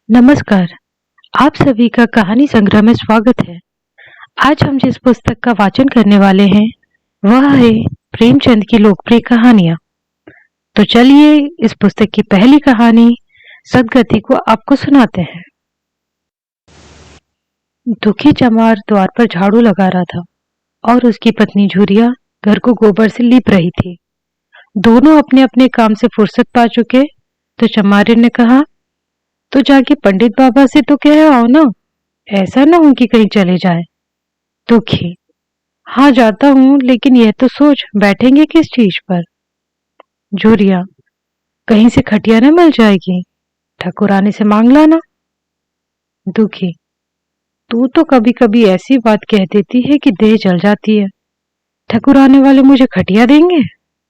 नमस्कार। आप सभी का कहानी संग्रह में स्वागत है। आज हम जिस पुस्तक का वाचन करने वाले हैं वह है प्रेमचंद की लोकप्रिय कहानियां। तो चलिए इस पुस्तक की पहली कहानी सदगति को आपको सुनाते हैं। दुखी चमार द्वार पर झाड़ू लगा रहा था और उसकी पत्नी झुरिया घर को गोबर से लीप रही थी। दोनों अपने अपने काम से फुर्सत पा चुके तो चमारे ने कहा, तो जाके पंडित बाबा से तो कह आओ ना, ऐसा ना हो कि कहीं चले जाए। दुखी, हाँ जाता हूँ, लेकिन यह तो सोच बैठेंगे किस चीज पर। झुरिया, कहीं से खटिया न मिल जाएगी, ठकुरानी से मांग लाना। दुखी, तू तो कभी कभी ऐसी बात कह देती है कि देह जल जाती है। ठकुराने वाले मुझे खटिया देंगे?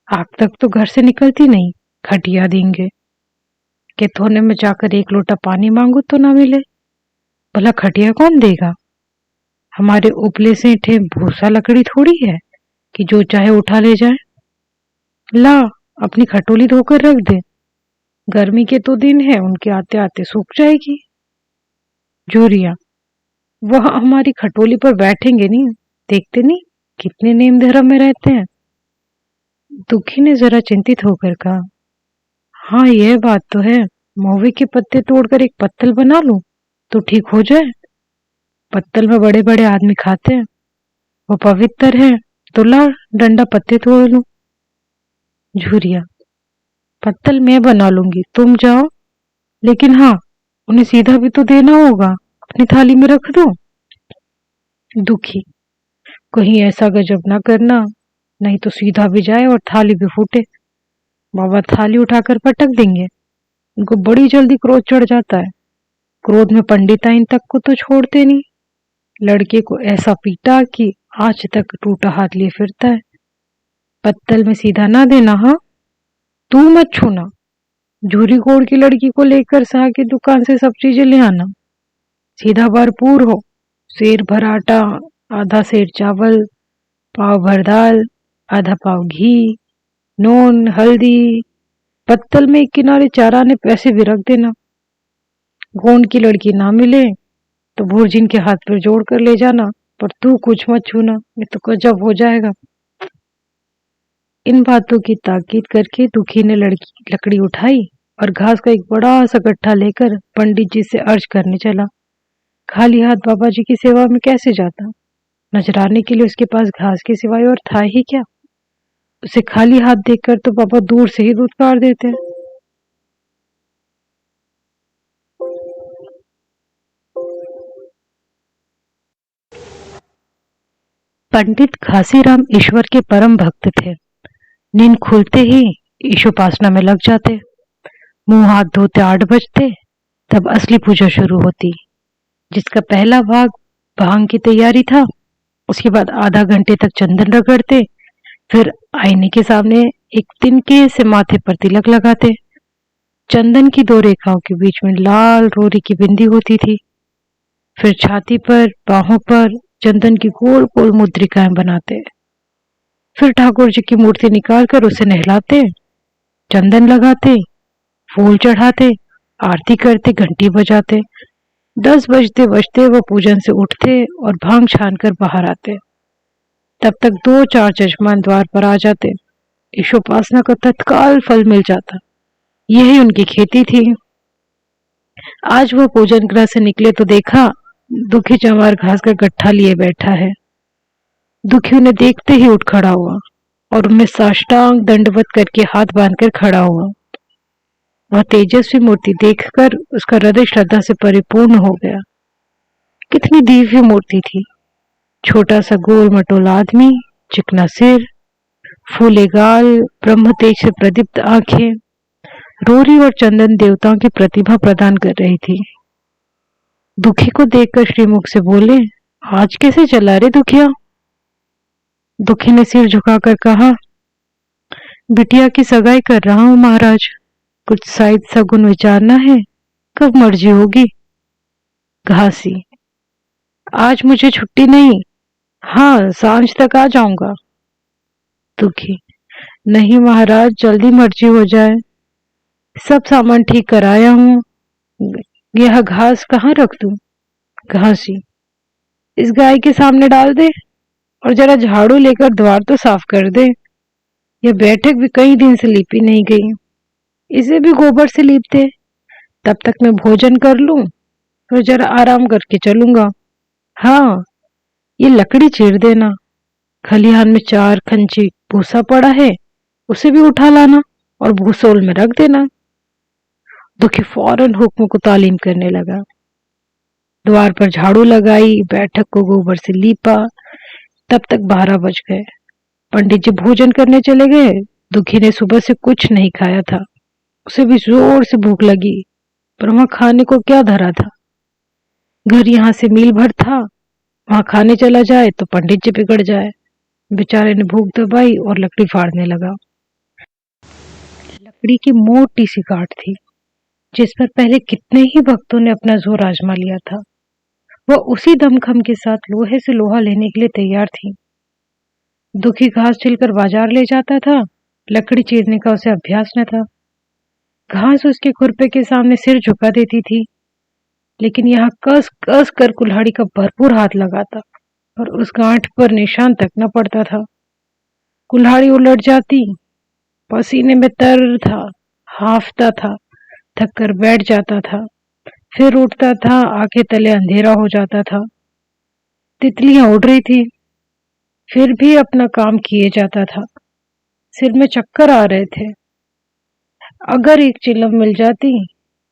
आग तक तो घर से निकलती नहीं, खटिया देंगे? के थोने में जाकर एक लोटा पानी मांगू तो ना मिले, भला खटिया कौन देगा? हमारे उपले से ठे भूसा लकड़ी थोड़ी है कि जो चाहे उठा ले जाए। ला, अपनी खटोली धोकर रख दे, गर्मी के तो दिन है, उनके आते आते सूख जाएगी। झुरिया, वह हमारी खटोली पर बैठेंगे नहीं, देखते नहीं कितने नेम धर्म में रहते हैं। दुखी ने जरा चिंतित होकर कहा, हाँ यह बात तो है, महुए के पत्ते तोड़कर एक पत्तल बना लूं तो ठीक हो जाए। पत्तल में बड़े बड़े आदमी खाते हैं, वो पवित्र है, तो ला डंडा पत्ते तोड़ लूं। झुरिया, पत्तल मैं बना लूंगी, तुम जाओ, लेकिन हाँ उन्हें सीधा भी तो देना होगा, अपनी थाली में रख दो। दुखी, कहीं ऐसा गजब ना करना, नहीं तो सीधा भी जाए और थाली भी फूटे। बाबा थाली उठाकर पटक देंगे, उनको बड़ी जल्दी क्रोध चढ़ जाता है। क्रोध में पंडिताइन तक को तो छोड़ते नहीं। लड़के को ऐसा पीटा कि आज तक टूटा हाथ लिए फिरता है। पत्तल में सीधा ना देना, हाँ तू मत छूना। झूरी कोड़ की लड़की को लेकर शाह की दुकान से सब चीजें ले आना, सीधा भरपूर हो, सेर भर आटा, आधा सेर चावल, पाव भर दाल, आधा पाव घी, नून, हल्दी। पत्तल में एक किनारे 4 आने पैसे भी रख देना। गोंड की लड़की ना मिले तो भुर्जिन के हाथ पर जोड़ कर ले जाना, पर तू कुछ मत छूना, ये तो गजब हो जाएगा। इन बातों की ताकीद करके दुखी ने लकड़ी उठाई और घास का एक बड़ा सा गट्ठा लेकर पंडित जी से अर्ज करने चला। खाली हाथ बाबा जी की सेवा में कैसे जाता? नजराने के लिए उसके पास घास के सिवाय और था ही क्या? उसे खाली हाथ देखकर तो बाबा दूर से ही धुतकार देते। पंडित घासीराम ईश्वर के परम भक्त थे। नींद खुलते ही ईशोपासना में लग जाते। मुंह हाथ धोते 8 बजते, तब असली पूजा शुरू होती, जिसका पहला भाग भांग की तैयारी था। उसके बाद आधा घंटे तक चंदन रगड़ते, फिर आईने के सामने एक तिनके से माथे पर तिलक लगाते। चंदन की 2 रेखाओं के बीच में लाल रोरी की बिंदी होती थी। फिर छाती पर, बाहों पर चंदन की गोल गोल मुद्रिकाएं बनाते। फिर ठाकुर जी की मूर्ति निकालकर उसे नहलाते, चंदन लगाते, फूल चढ़ाते, आरती करते, घंटी बजाते। 10 बजते बजते वह पूजन से उठते और भांग छान कर बाहर आते। तब तक 2-4 जजमान द्वार पर आ जाते। ईशोपासना का तत्काल फल मिल जाता। यही उनकी खेती थी। आज वह पूजन गृह से निकले तो देखा दुखी चमार घास का गट्ठा लिए बैठा है। दुखी उन्हें देखते ही उठ खड़ा हुआ और उन्हें साष्टांग दंडवत करके हाथ बांधकर खड़ा हुआ। वह तेजस्वी मूर्ति देखकर उसका हृदय श्रद्धा से परिपूर्ण हो गया। कितनी दिव्य मूर्ति थी। छोटा सा गोल मटोला आदमी, चिकना सिर, फूले गाल, ब्रह्म तेज से प्रदीप्त आंखें, रोरी और चंदन देवताओं की प्रतिभा प्रदान कर रही थी। दुखी को देखकर श्रीमुख से बोले, आज कैसे चला रे दुखिया? दुखी ने सिर झुकाकर कहा, बिटिया की सगाई कर रहा हूं महाराज, कुछ शायद सगुन विचारना है, कब मर्जी होगी। घासी, आज मुझे छुट्टी नहीं, हाँ सांझ तक आ जाऊंगा। दुखी, नहीं महाराज, जल्दी मर्जी हो जाए, सब सामान ठीक कराया हूं, यह घास कहाँ रख दूं? घासी, इस गाय के सामने डाल दे और जरा झाड़ू लेकर द्वार तो साफ कर दे। यह बैठक भी कई दिन से लीपी नहीं गई, इसे भी गोबर से लीप दे। तब तक मैं भोजन कर लूं, फिर जरा आराम करके चलूंगा। हाँ, ये लकड़ी चीर देना। खलिहान में 4 खंची भूसा पड़ा है, उसे भी उठा लाना और भूसोल में रख देना। दुखी फौरन हुक्म को तालीम करने लगा। द्वार पर झाड़ू लगाई, बैठक को गोबर से लीपा। तब तक 12 बज गए। पंडित जी भोजन करने चले गए। दुखी ने सुबह से कुछ नहीं खाया था। उसे भी जोर से भूख लगी, पर वहां खाने को क्या धरा था। घर यहाँ से मील भर था, वहां खाने चला जाए तो पंडित जी बिगड़ जाए। बेचारे ने भूख दबाई और लकड़ी फाड़ने लगा। लकड़ी की मोटी सी गांठ थी, जिस पर पहले कितने ही भक्तों ने अपना जोर आजमा लिया था। वह उसी दमखम के साथ लोहे से लोहा लेने के लिए तैयार थी। दुखी घास छिलकर बाजार ले जाता था, लकड़ी चीरने का उसे अभ्यास न था। घास उसके खुरपे के सामने सिर झुका देती थी, लेकिन यहाँ कस कस कर कुल्हाड़ी का भरपूर हाथ लगाता और उस गांठ पर निशान तक न पड़ता था। कुल्हाड़ी उलट जाती, पसीने में तर था, हाफता था, थक कर बैठ जाता था, फिर उठता था, आंखें तले अंधेरा हो जाता था। तितलियां उड़ रही थी, फिर भी अपना काम किए जाता था। सिर में चक्कर आ रहे थे। अगर एक चिलम मिल जाती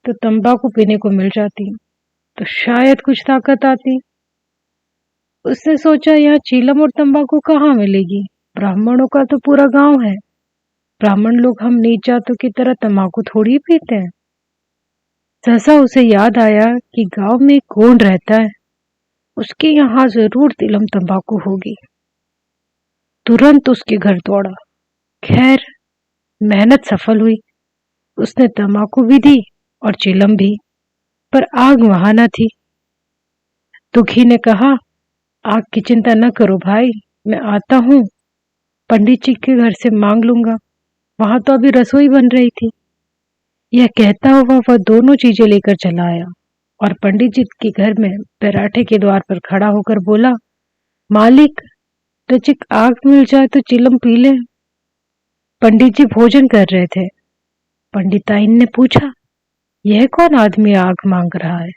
तो तंबाकू पीने को मिल जाती तो शायद कुछ ताकत आती। उसने सोचा, यहाँ चीलम और तंबाकू कहाँ मिलेगी? ब्राह्मणों का तो पूरा गांव है। ब्राह्मण लोग हम नीच जातों की तरह तंबाकू थोड़ी पीते हैं। सहसा उसे याद आया कि गांव में कौन रहता है, उसके यहाँ जरूर तिलम तंबाकू होगी। तुरंत उसके घर दौड़ा। खैर, मेहनत सफल हुई। उसने तंबाकू भी दी और चिलम भी, पर आग वहां न थी। दुखी ने कहा, आग की चिंता न करो भाई, मैं आता हूँ, पंडित जी के घर से मांग लूंगा, वहां तो अभी रसोई बन रही थी। यह कहता हुआ वह दोनों चीजें लेकर चला आया और पंडित जी के घर में पराठे के द्वार पर खड़ा होकर बोला, मालिक, नजीक आग मिल जाए तो चिलम पी ले। पंडित जी भोजन कर रहे थे। पंडिताइन ने पूछा, यह कौन आदमी आग मांग रहा है?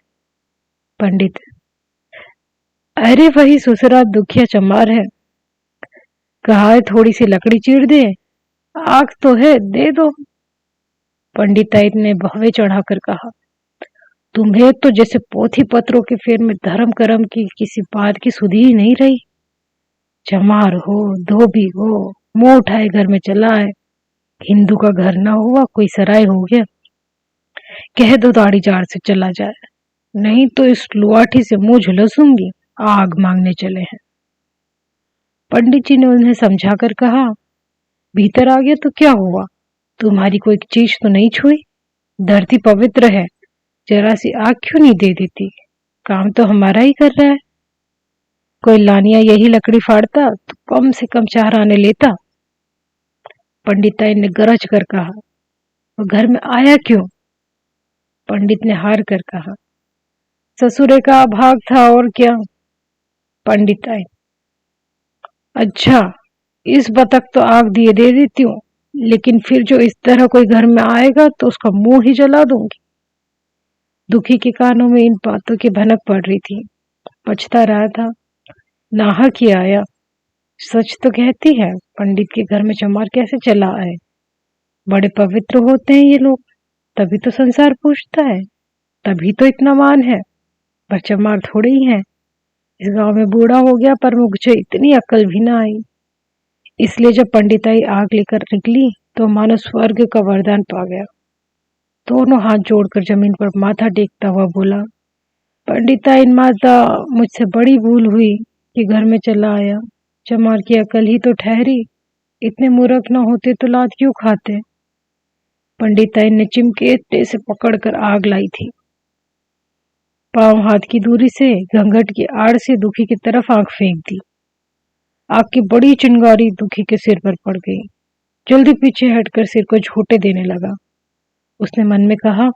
पंडित, अरे वही ससुरा दुखिया चमार है, कहा है थोड़ी सी लकड़ी चीर दे, आग तो है, दे दो। पंडिताइन ने बहवे चढ़ाकर कहा, तुम्हें तो जैसे पोथी पत्रों के फेर में धर्म कर्म की किसी बात की सुधी ही नहीं रही। चमार हो, धोबी हो, मुंह उठाए घर में चला है। हिंदू का घर ना हुआ कोई सराय हो गया। कह दो दाढ़ी जार से चला जाए, नहीं तो इस लुआठी से मुंह झुलसूंगी। आग मांगने चले हैं। पंडित जी ने उन्हें समझाकर कहा, भीतर आ गया तो क्या हुआ, तुम्हारी कोई चीज तो नहीं छुई। धरती पवित्र है, जरा सी आग क्यों नहीं दे देती? काम तो हमारा ही कर रहा है। कोई लानिया यही लकड़ी फाड़ता तो कम से कम 4 आने लेता। पंडिताइन ने गरज कर कहा, वो घर में आया क्यों? पंडित ने हार कर कहा, ससुरे का भाग था और क्या। पंडिताइन, अच्छा, इस बतख तो आग दिए दे देती हूँ, लेकिन फिर जो इस तरह कोई घर में आएगा तो उसका मुंह ही जला दूंगी। दुखी के कानों में इन बातों की भनक पड़ रही थी। पछता रहा था, नाहक ही आया। सच तो कहती है, पंडित के घर में चमार कैसे चला आए? बड़े पवित्र होते हैं ये लोग, तभी तो संसार पूछता है, तभी तो इतना मान है। पर चमार थोड़े ही है। इस गांव में बूढ़ा हो गया, पर मुझे इतनी अक्ल भी ना आई। इसलिए जब पंडिताई आग लेकर निकली तो मानो स्वर्ग का वरदान पा गया। दोनों हाथ जोड़कर जमीन पर माथा टेकता हुआ बोला, पंडिताइन माता, मुझसे बड़ी भूल हुई कि घर में चला आया। चमार की अकल ही तो ठहरी, इतने मूर्ख न होते तो लात क्यों खाते। पंडिताइन ने चिमटे से पकड़कर आग लाई थी। पांव हाथ की दूरी से घंघट की आड़ से दुखी की तरफ आंख फेंक दी। आग की बड़ी चिंगारी दुखी के सिर पर पड़ गई। जल्दी पीछे हटकर सिर को झोंटे देने लगा। उसने मन में कहा,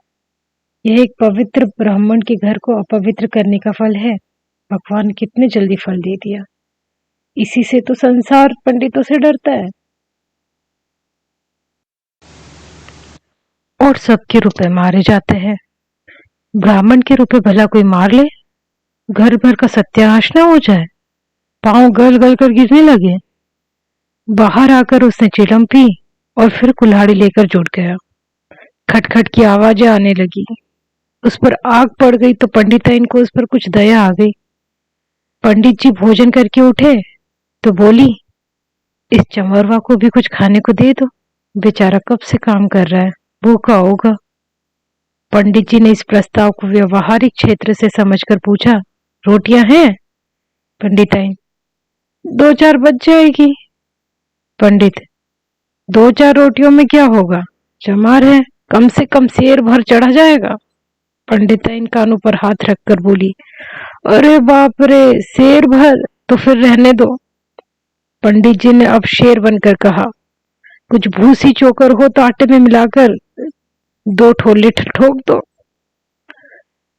यह एक पवित्र ब्राह्मण के घर को अपवित्र करने का फल है। भगवान कितने जल्दी फल दे दिया। इसी से तो संसार पंडितों से डरता है और सबके रुपए मारे जाते हैं। ब्राह्मण के रुपए भला कोई मार ले, घर भर का सत्यानाश न हो जाए। पांव गल गल कर गिरने लगे। बाहर आकर उसने चिलम पी और फिर कुल्हाड़ी लेकर जुट गया। खटखट की आवाजें आने लगी। उस पर आग पड़ गई तो पंडिताइन को उस पर कुछ दया आ गई। पंडित जी भोजन करके उठे तो बोली, इस चमरवा को भी कुछ खाने को दे दो, बेचारा कब से काम कर रहा है, भूखा होगा। पंडित जी ने इस प्रस्ताव को व्यवहारिक क्षेत्र से समझकर पूछा, रोटियां हैं? पंडिताइन, 2-4 बच जाएगी। पंडित, 2-4 रोटियों में क्या होगा, चमार है, कम से कम शेर भर चढ़ा जाएगा। पंडिताइन कानों पर हाथ रखकर बोली, अरे बाप रे, शेर भर तो फिर रहने दो। पंडित जी ने अब शेर बनकर कहा, कुछ भूसी चोकर हो तो आटे में मिलाकर 2 ठोले ठोक दो,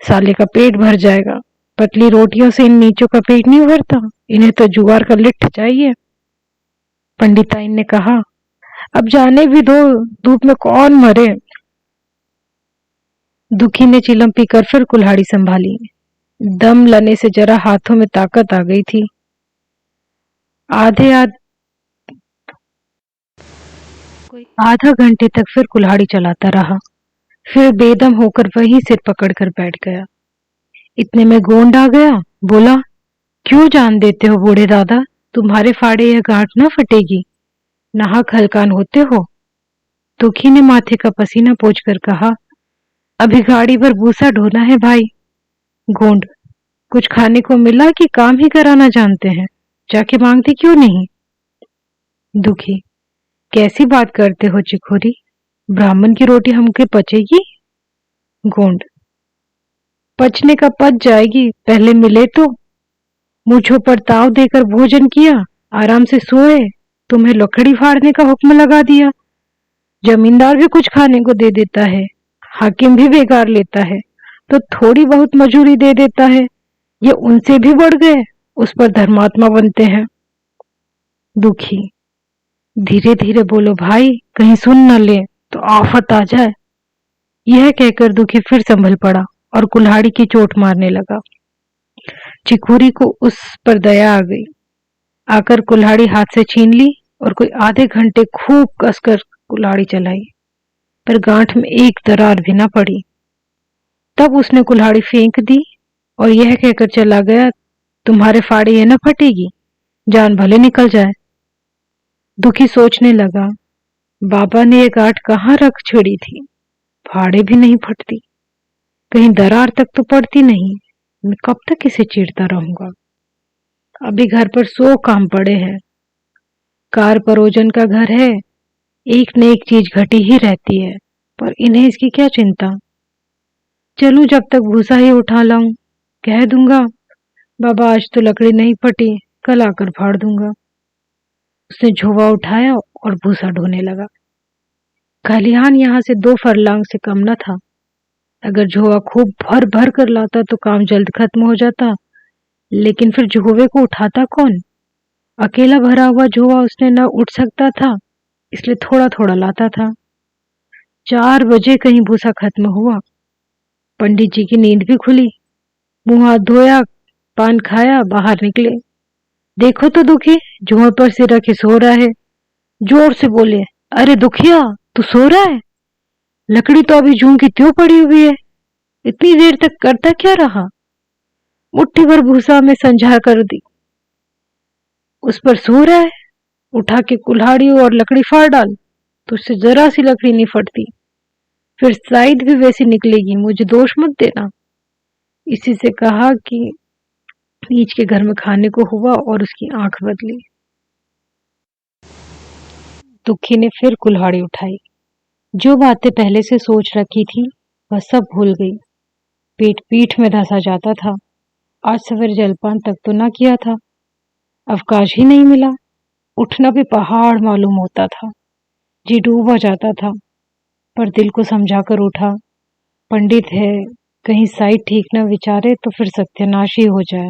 साले का पेट भर जाएगा। पतली रोटियों से इन नीचों का पेट नहीं भरता, इन्हें तो जुगार का लिट्ठ चाहिए। पंडिताइन ने कहा, अब जाने भी दो, धूप में कौन मरे। दुखी ने चिलम पीकर फिर कुल्हाड़ी संभाली। दम लने से जरा हाथों में ताकत आ गई थी। आधा घंटे तक फिर कुल्हाड़ी चलाता रहा। फिर बेदम होकर वही सिर पकड़कर बैठ गया। इतने में गोंड आ गया। बोला, क्यों जान देते हो बूढ़े दादा, तुम्हारे फाड़े यह गांठ न फटेगी, नाहक हलकान होते हो। दुखी ने माथे का पसीना पोंछकर कहा, अभी गाड़ी पर भूसा ढोना है भाई। गोंड, कुछ खाने को मिला कि काम ही कराना जानते हैं, जाके मांगते क्यों नहीं। दुखी, कैसी बात करते हो चिखोरी, ब्राह्मण की रोटी हमके पचेगी। गोंड, पचने का पच जाएगी, पहले मिले तो। मूंछों पर ताव देकर भोजन किया, आराम से सोए, तुम्हें लकड़ी फाड़ने का हुक्म लगा दिया। जमींदार भी कुछ खाने को दे देता है, हाकिम भी बेकार लेता है, तो थोड़ी बहुत मजूरी दे देता है, ये उनसे भी बढ़ गए, उस पर धर्मात्मा बनते हैं। दुखी, धीरे धीरे बोलो भाई, कहीं सुन न ले तो आफत आ जाए। यह कहकर दुखी फिर संभल पड़ा और कुल्हाड़ी की चोट मारने लगा। चिखोरी को उस पर दया आ गई। आकर कुल्हाड़ी हाथ से छीन ली और कोई आधे घंटे खूब कसकर कुल्हाड़ी चलाई, पर गांठ में एक दरार भी न पड़ी। तब उसने कुल्हाड़ी फेंक दी और यह कहकर चला गया, तुम्हारे फाड़े ये न फटेगी, जान भले निकल जाए। दुखी सोचने लगा, बाबा ने ये गांठ कहाँ रख छिड़ी थी, फाड़े भी नहीं फटती, कहीं दरार तक तो पड़ती नहीं, मैं कब तक इसे चीरता रहूंगा। अभी घर पर 100 काम पड़े हैं, कार परोजन का घर है, एक न एक चीज घटी ही रहती है, पर इन्हें इसकी क्या चिंता। चलूं जब तक भूसा ही उठा लाऊं, कह दूंगा, बाबा आज तो लकड़ी नहीं फटी, कल आकर फाड़ दूंगा। उसने झोवा उठाया और भूसा ढोने लगा। खलिहान यहां से 2 फरलांग से कम न था। अगर झोवा खूब भर भर कर लाता तो काम जल्द खत्म हो जाता, लेकिन फिर झोवे को उठाता कौन। अकेला भरा हुआ झोवा उसने न उठ सकता था, इसलिए थोड़ा थोड़ा लाता था। 4 बजे कहीं भूसा खत्म हुआ। पंडित जी की नींद भी खुली। मुंह हाथ धोया, पान खाया, बाहर निकले। देखो तो दुखी जुए पर सिर रखे सो रहा है। जोर से बोले, अरे दुखिया, तू सो रहा है? लकड़ी तो अभी जूं की त्यों पड़ी हुई है, इतनी देर तक करता क्या रहा। मुट्ठी भर भूसा में संझार कर दी, उस पर सो रहा है। उठा के कुल्हाड़ी और लकड़ी फाड़ डाल तो उससे जरा सी लकड़ी नहीं फटती, फिर साइड भी वैसी निकलेगी, मुझे दोष मत देना। इसी से कहा कि नीच के घर में खाने को हुआ और उसकी आंख बदली। दुखी ने फिर कुल्हाड़ी उठाई। जो बातें पहले से सोच रखी थी वह सब भूल गई। पेट पीठ में धंसा जाता था। आज सवेरे जलपान तक तो ना किया था, अवकाश ही नहीं मिला। उठना भी पहाड़ मालूम होता था, जी डूबा जाता था, पर दिल को समझाकर उठा, पंडित है, कहीं साइड ठीक न विचारे तो फिर सत्यानाश ही हो जाए।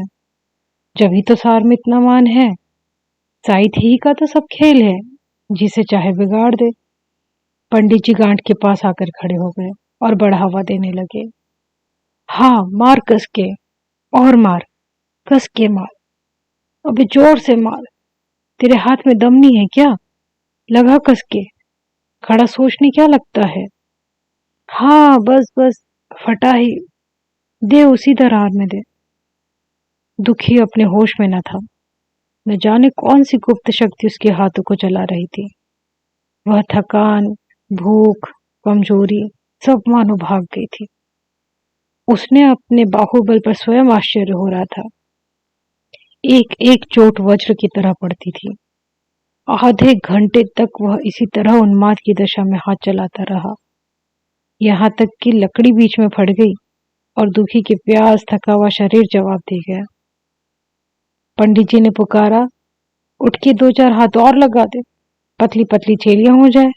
जब ही तो सार में इतना मान है, साइड ही का तो सब खेल है, जिसे चाहे बिगाड़ दे। पंडित जी गांठ के पास आकर खड़े हो गए और बढ़ावा देने लगे। हाँ, मार कस के, और मार, कस के मार, अबे जोर से मार। तेरे हाथ में दम नहीं है क्या? लगा कस के, खड़ा सोचने क्या लगता है? हाँ, बस बस, फटा ही, दे उसी दरार में दे। दुखी अपने होश में न था। न जाने कौन सी गुप्त शक्ति उसके हाथों को चला रही थी। वह थकान, भूख, कमजोरी सब मानो भाग गई थी। उसने अपने बाहुबल पर स्वयं आश्चर्य हो रहा था। एक एक चोट वज्र की तरह पड़ती थी। आधे घंटे तक वह इसी तरह उन्माद की दशा में हाथ चलाता रहा, यहाँ तक कि लकड़ी बीच में फट गई और दुखी के प्यास थका हुआ शरीर जवाब दे गया। पंडित जी ने पुकारा, उठ के 2-4 हाथ और लगा दे, पतली पतली छेलियां हो जाए।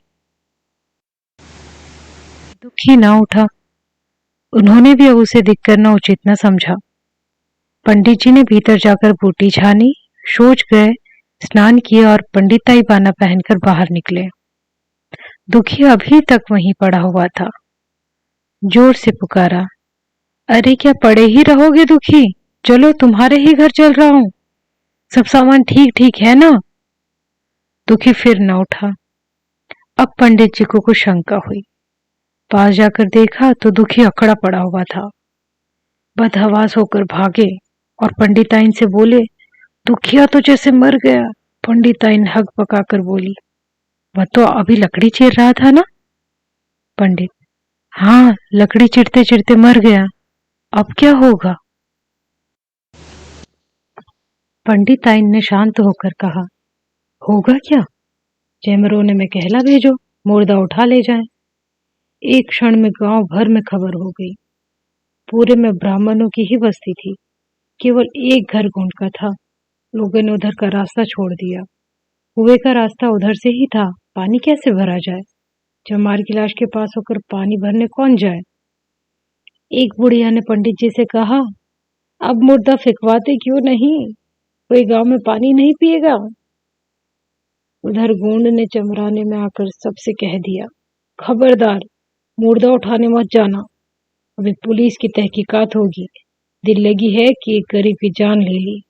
दुखी ना उठा। उन्होंने भी अब उसे दिख करना उचित न समझा। पंडित जी ने भीतर जाकर बूटी छानी, शौच गए, स्नान किया और पंडिताई बाना पहनकर बाहर निकले। दुखी अभी तक वहीं पड़ा हुआ था। जोर से पुकारा, अरे क्या पड़े ही रहोगे दुखी? चलो, तुम्हारे ही घर चल रहा हूं, सब सामान ठीक ठीक है ना? दुखी फिर न उठा। अब पंडित जी को कुछ शंका हुई। पास जाकर देखा तो दुखी अकड़ा पड़ा हुआ था। बदहवास होकर भागे और पंडिताइन से बोले, दुखिया तो जैसे मर गया। पंडिताइन हक पकाकर बोली, वह तो अभी लकड़ी चीर रहा था ना? पंडित, हाँ, लकड़ी चिरते चिरते मर गया, अब क्या होगा? पंडिताइन ने शांत होकर कहा, होगा क्या? चेमरों में कहला भेजो, मुर्दा उठा ले जाए। एक क्षण में गांव भर में खबर हो गई। पूरे में ब्राह्मणों की ही बस्ती थी। केवल एक घर गूंज का था। लोगों ने उधर का रास्ता छोड़ दिया। कुएं का रास्ता उधर से ही था, पानी कैसे भरा जाए? चमार की लाश के पास होकर पानी भरने कौन जाए? एक बुढ़िया ने पंडित जी से कहा, अब मुर्दा फिकवाते क्यों नहीं? कोई गांव में पानी नहीं पिएगा? उधर गूंड ने चमराने में आकर सबसे कह दिया, खबरदार, मुर्दा उठाने मत जाना, अभी पुलिस की तहकीकात होगी। दिल लगी है कि एक गरीब की जान ले ली।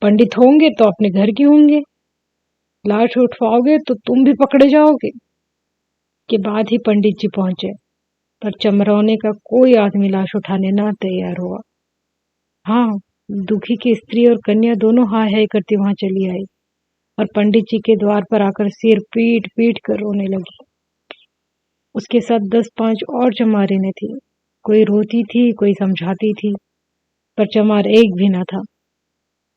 पंडित होंगे तो अपने घर के होंगे, लाश उठवाओगे तो तुम भी पकड़े जाओगे। के बाद ही पंडित जी पहुंचे, पर चमरौने का कोई आदमी लाश उठाने ना तैयार हुआ। हाँ, दुखी की स्त्री और कन्या दोनों हाय हाय करती वहां चली आई और पंडित जी के द्वार पर आकर सिर पीट पीट कर रोने लगी। उसके साथ 10-5 और चमारिनें थी। कोई रोती थी, कोई समझाती थी, पर चमार एक भी न था।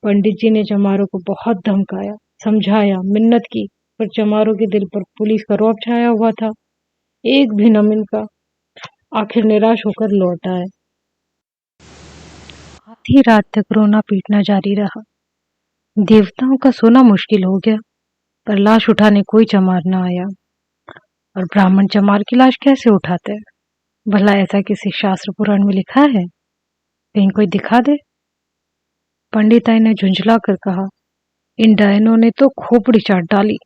पंडित जी ने चमारों को बहुत धमकाया, समझाया, मिन्नत की, पर चमारों के दिल पर पुलिस का रौब छाया हुआ था। एक भी न मिनका। आखिर निराश होकर लौट आए। आधी रात तक रोना पीटना जारी रहा। देवताओं का सोना मुश्किल हो गया, पर लाश उठाने कोई चमार न आया। और ब्राह्मण चमार की लाश कैसे उठाते? भला ऐसा किसी शास्त्र पुराण में लिखा है? कहीं कोई दिखा दे। पंडिताई ने झुंझला कर कहा, इन डायनों ने तो खोपड़ी चाट डाली,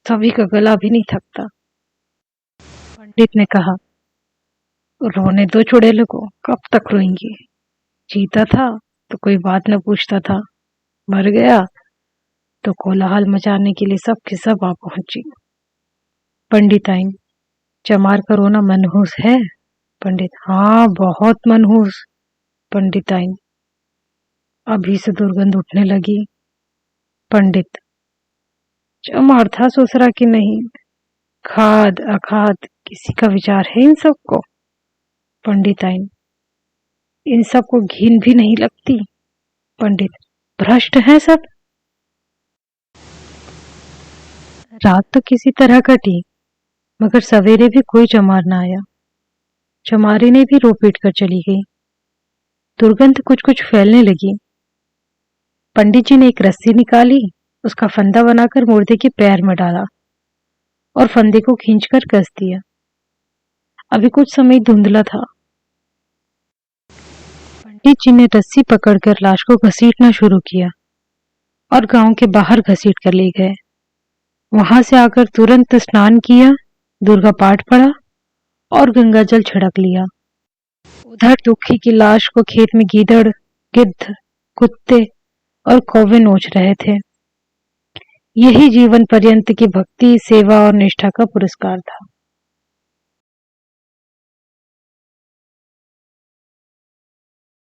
सभी का गला भी नहीं थकता। पंडित ने कहा, रोने दो चुड़ैलों को, कब तक रोएंगी? जीता था तो कोई बात न पूछता था, मर गया तो कोलाहल मचाने के लिए सब के सब आ पहुंची। पंडिताइन, चमार का रोना मनहूस है? पंडित, हाँ, बहुत मनहूस। पंडिताइन, अभी से दुर्गंध उठने लगी। पंडित, चमार था ससुरा की नहीं? खाद अखाद किसी का विचार है इन सबको? पंडिताइन, इन सबको घिन भी नहीं लगती। पंडित, भ्रष्ट हैं सब। रात तो किसी तरह कटी, मगर सवेरे भी कोई चमार न आया। चमारी ने भी रो पीट कर चली गई। दुर्गंध कुछ कुछ फैलने लगी। पंडित जी ने एक रस्सी निकाली, उसका फंदा बनाकर मुर्दे के पैर में डाला और फंदे को खींचकर कस दिया। अभी कुछ समय धुंधला था, पंडित जी ने रस्सी पकड़कर लाश को घसीटना शुरू किया और गांव के बाहर घसीट कर ले गए। वहां से आकर तुरंत स्नान किया, दुर्गा पाठ पढ़ा और गंगा जल छिड़क लिया। उधर दुखी की लाश को खेत में गीदड़, गिद्ध, कुत्ते और कौवे नोच रहे थे। यही जीवन पर्यंत की भक्ति, सेवा और निष्ठा का पुरस्कार था।